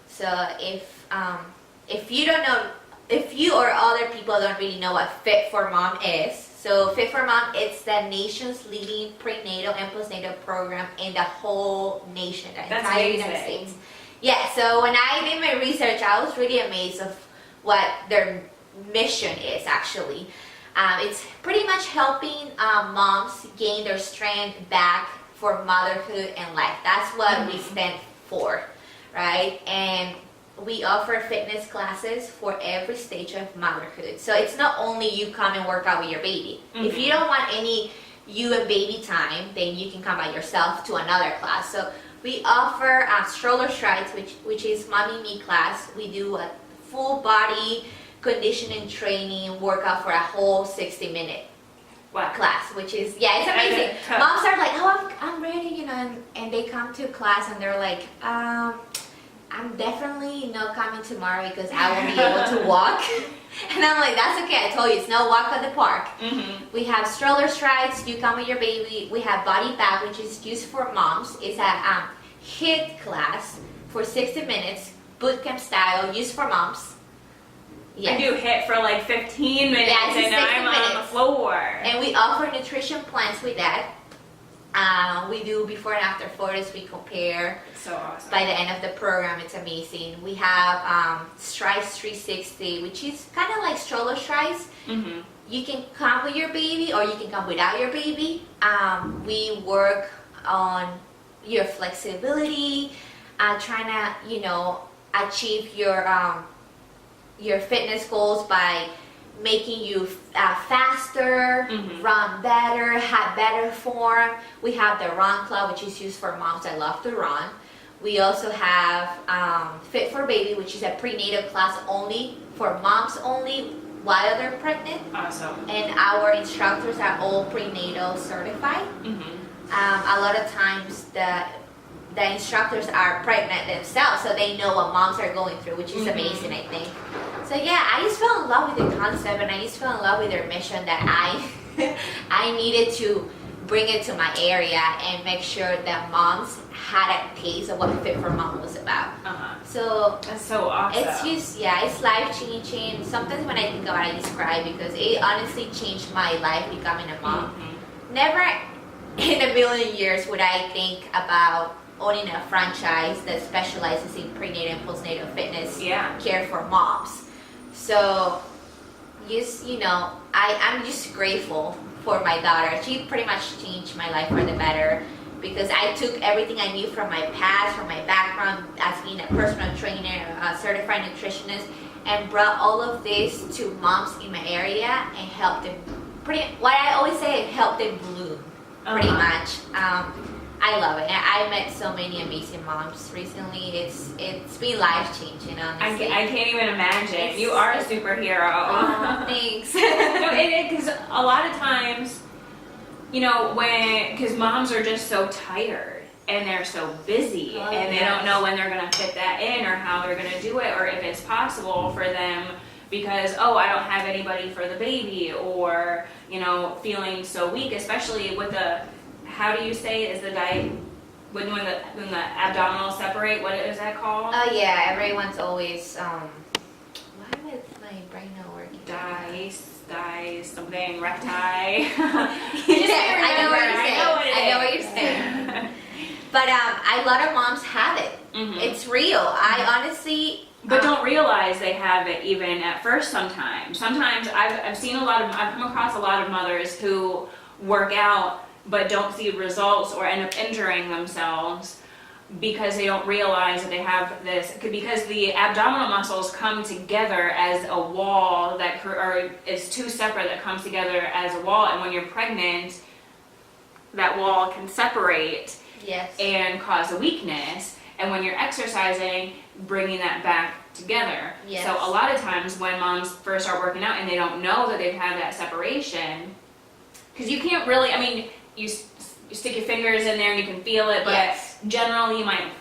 So if you don't know, if you or other people don't really know what Fit for Mom is, so Fit for Mom, it's the nation's leading prenatal and postnatal program in the whole nation, the That's entire amazing. United States. Yeah, so when I did my research, I was really amazed of what their mission is actually. It's pretty much helping moms gain their strength back for motherhood and life. That's what we stand for, right? And we offer fitness classes for every stage of motherhood. So it's not only you come and work out with your baby. If you don't want any you and baby time, then you can come by yourself to another class. So we offer stroller strides, which is mommy me class. We do a full body conditioning training workout for a whole 60-minute Wow. class, which is, yeah, it's amazing. Okay. Moms are like, oh, I'm ready, you know, and they come to class and they're like, I'm definitely not coming tomorrow because I won't be able to walk. And I'm like, that's okay. I told you, it's no walk at the park. Mm-hmm. We have stroller strides. You come with your baby. We have body back, which is used for moms. It's a HIIT class for 60 minutes, boot camp style, used for moms. I do HIIT for like 15 minutes Yeah, it's and I'm 60 on the minutes. floor. And we offer nutrition plans with that. We do before and after photos. We compare. It's so awesome. By the end of the program, it's amazing. We have Strides 360, which is kind of like stroller strides. Mm-hmm. You can come with your baby or you can come without your baby. We work on your flexibility, trying to, you know, achieve your fitness goals by making you faster, run better, have better form. We have the Run Club, which is used for moms that love to run. We also have Fit for Baby, which is a prenatal class only for moms only while they're pregnant. Awesome. And our instructors are all prenatal certified. A lot of times the instructors are pregnant themselves, so they know what moms are going through, which is amazing, I think. So yeah, I just fell in love with the concept, and I just fell in love with their mission that I needed to bring it to my area and make sure that moms had a taste of what Fit for Mom was about. So that's so awesome. it's just, it's life changing. Sometimes when I think about it, I just cry because it honestly changed my life becoming a mom. Never in a million years would I think about owning a franchise that specializes in prenatal and postnatal fitness care for moms. So just, I'm just grateful for my daughter. She pretty much changed my life for the better, because I took everything I knew from my past, from my background as being a personal trainer, a certified nutritionist, and brought all of this to moms in my area and helped them. What I always say, help them bloom, pretty much. I love it. I met so many amazing moms recently. It's been life changing, honestly. I can't even imagine. You are a superhero. Oh, thanks. No, because a lot of times, because moms are just so tired and they're so busy and they don't know when they're going to fit that in or how they're going to do it, or if it's possible for them because, I don't have anybody for the baby, or, feeling so weak, especially with how do you say is the diet when the abdominals separate? What is that called? Oh yeah, everyone's always why would my brain not working? Dice, something, recti. I know what you're saying. But a lot of moms have it. It's real. I honestly. But don't realize they have it even at first. Sometimes I've come across a lot of mothers who work out but don't see results or end up injuring themselves because they don't realize that they have this, because the abdominal muscles come together as a wall it's two separate that comes together as a wall, and when you're pregnant, that wall can separate and cause a weakness, and when you're exercising, bringing that back together. So a lot of times when moms first start working out and they don't know that they've had that separation, because you can't really, you stick your fingers in there and you can feel it, but generally you might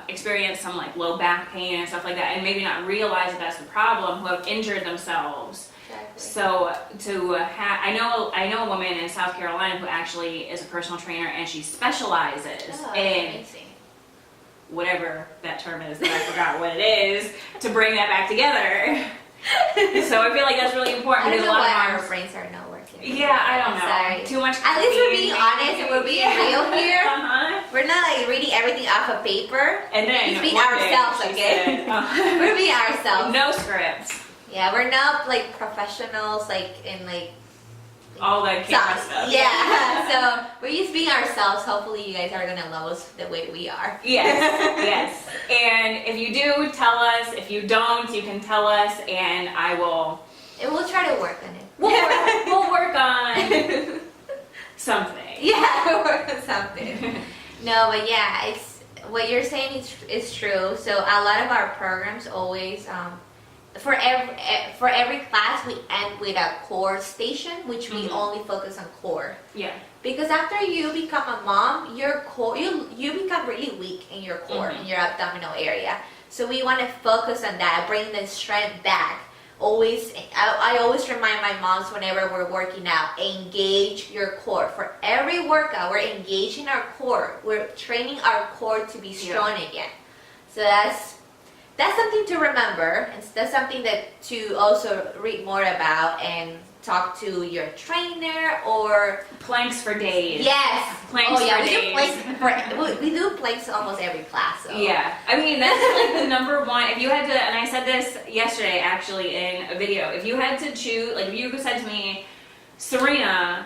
experience some low back pain and stuff like that, and maybe not realize that that's the problem, who have injured themselves. So I know a woman in South Carolina who actually is a personal trainer, and she specializes in whatever that term is that I forgot what it is, to bring that back together. So I feel like that's really important. I don't know why our brains are not working. Yeah, I don't know. Sorry. Too much. At least we're being honest and we're being real here. We're not reading everything off of paper. And then we're being ourselves, okay? We're being ourselves. No scripts. Yeah, we're not professionals in all that camera stuff. Yeah, so we're just being ourselves. Hopefully you guys are gonna love us the way we are. Yes. And if you do, tell us. If you don't, you can tell us, and I will. And we'll try to work on it. We'll work on something. Yeah, we'll work on something. No, but yeah, it's what you're saying is true. So a lot of our programs always for every class we end with a core station, which we only focus on core. Yeah. Because after you become a mom, your core you become really weak in your core, in your abdominal area. So we want to focus on that, bring the strength back. I always remind my moms whenever we're working out, engage your core. For every workout, we're engaging our core. We're training our core to be strong again. So that's something to remember, and that's something that to also read more about and talk to your trainer or planks for days. Yes, planks for days. We do planks almost every class. So. Yeah, that's the number one. If you had to, and I said this yesterday actually in a video, if you had to choose, if you said to me, Serena,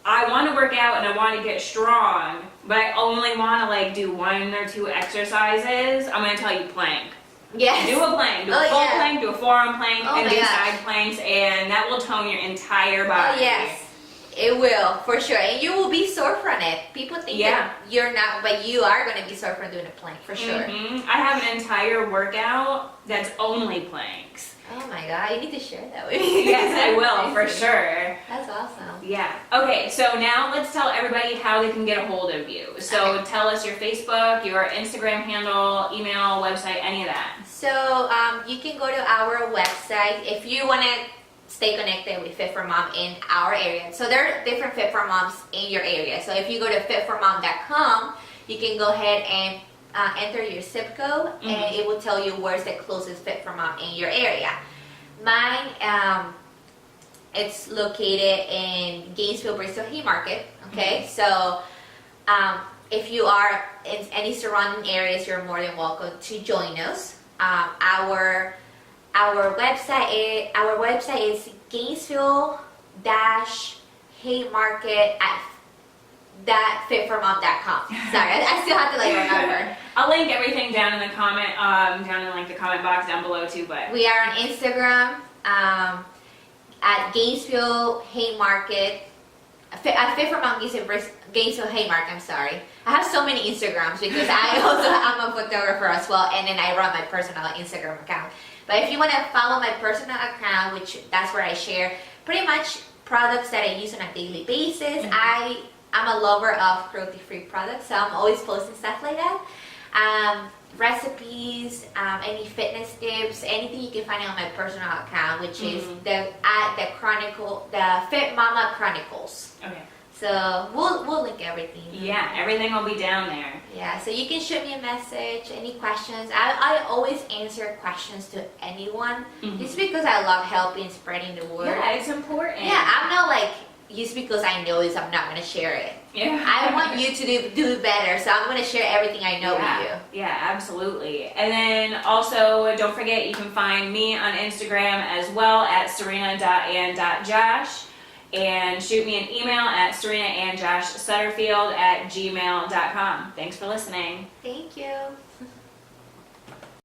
I want to work out and I want to get strong, but I only want to do 1 or 2 exercises, I'm going to tell you plank. Yes. Do a plank, do a full plank, do a forearm plank, and do side planks, and that will tone your entire body. Oh yes. It will, for sure. And you will be sore from it. People think that you're not, but you are going to be sore from doing a plank, for sure. I have an entire workout that's only planks. Oh my God, you need to share that with me. Yes, I will, for sure. That's awesome. Yeah. Okay, so now let's tell everybody how they can get a hold of you. So tell us your Facebook, your Instagram handle, email, website, any of that. So you can go to our website if you want to stay connected with Fit for Mom in our area. So there are different Fit for Moms in your area. So if you go to fitformom.com, you can go ahead and enter your zip code, and it will tell you where's the closest Fit for Mom in your area. Mine, it's located in Gainesville, Bristol Haymarket. Okay, so if you are in any surrounding areas, you're more than welcome to join us. Our website is Gainesville-Haymarket@fitformom.com. Sorry, I still have to remember. I'll link everything down in the comment, the comment box down below too. But we are on Instagram at Gainesville Haymarket. Fit for Mom Gainesville Haymarket. I'm sorry. I have so many Instagrams because I'm a photographer as well, and then I run my personal Instagram account. But if you want to follow my personal account, which that's where I share pretty much products that I use on a daily basis. I'm a lover of cruelty-free products, so I'm always posting stuff like that. Recipes, any fitness tips, anything you can find on my personal account, which is the Fit Mama Chronicles. okay. So we'll link everything. Yeah, everything will be down there. Yeah, so you can shoot me a message, any questions. I always answer questions to anyone, just because I love helping, spreading the word. Yeah, it's important. Yeah, I'm not like, just because I know this, I'm not going to share it. Yeah. I want you to do better, so I'm going to share everything I know with you. Yeah, absolutely. And then also, don't forget, you can find me on Instagram as well at serena.and.josh. And shoot me an email at serena&joshsutterfield@gmail.com. Thanks for listening. Thank you.